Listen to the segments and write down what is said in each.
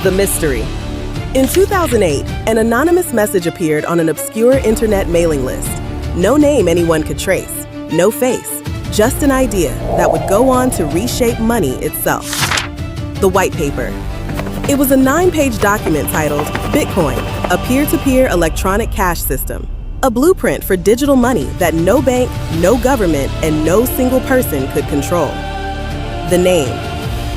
The mystery. In 2008, an anonymous message appeared on an obscure internet mailing list. No name anyone could trace, no face, just an idea that would go on to reshape money itself. The white paper. It was a 9-page document titled Bitcoin, a peer-to-peer electronic cash system, a blueprint for digital money that no bank, no government, and no single person could control. The name.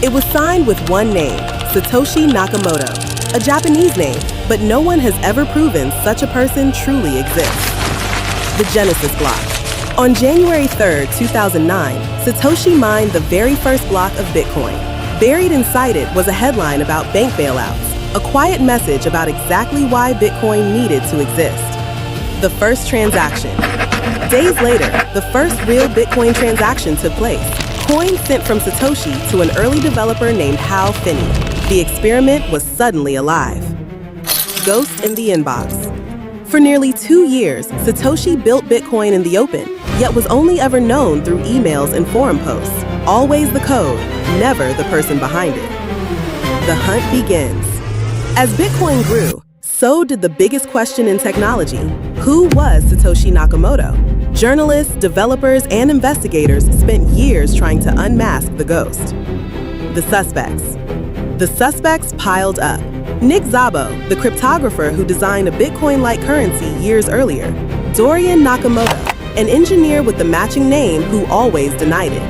It was signed with one name, Satoshi Nakamoto, a Japanese name, but no one has ever proven such a person truly exists. The Genesis block. On January 3, 2009, Satoshi mined the very first block of Bitcoin. Buried inside it was a headline about bank bailouts, a quiet message about exactly why Bitcoin needed to exist. The first transaction. Days later, the first real Bitcoin transaction took place. Coins sent from Satoshi to an early developer named Hal Finney. The experiment was suddenly alive. Ghost in the inbox. For nearly 2 years, Satoshi built Bitcoin in the open, yet was only ever known through emails and forum posts. Always the code, never the person behind it. The hunt begins. As Bitcoin grew, so did the biggest question in technology. Who was Satoshi Nakamoto? Journalists, developers, and investigators spent years trying to unmask the ghost. The suspects. The suspects piled up. Nick Szabo, the cryptographer who designed a Bitcoin-like currency years earlier. Dorian Nakamoto, an engineer with the matching name who always denied it.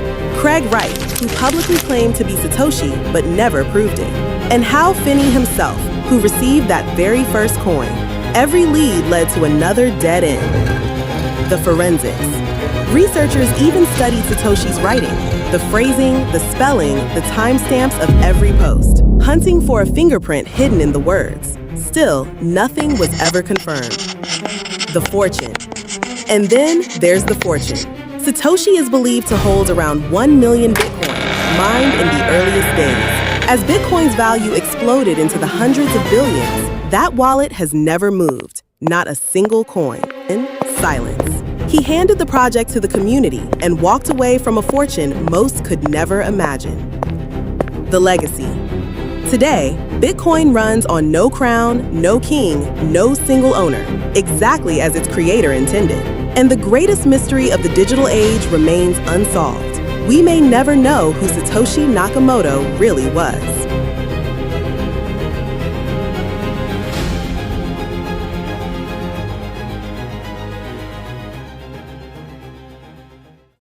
Wright, who publicly claimed to be Satoshi but never proved it. And Hal Finney himself, who received that very first coin. Every lead led to another dead end. The forensics. Researchers even studied Satoshi's writing, the phrasing, the spelling, the timestamps of every post, hunting for a fingerprint hidden in the words. Still, nothing was ever confirmed. The fortune. And then there's the fortune. Satoshi is believed to hold around 1 million Bitcoin, mined in the earliest days. As Bitcoin's value exploded into the hundreds of billions, that wallet has never moved, not a single coin. In silence. He handed the project to the community and walked away from a fortune most could never imagine. The legacy. Today, Bitcoin runs on no crown, no king, no single owner, exactly as its creator intended. And the greatest mystery of the digital age remains unsolved. We may never know who Satoshi Nakamoto really was.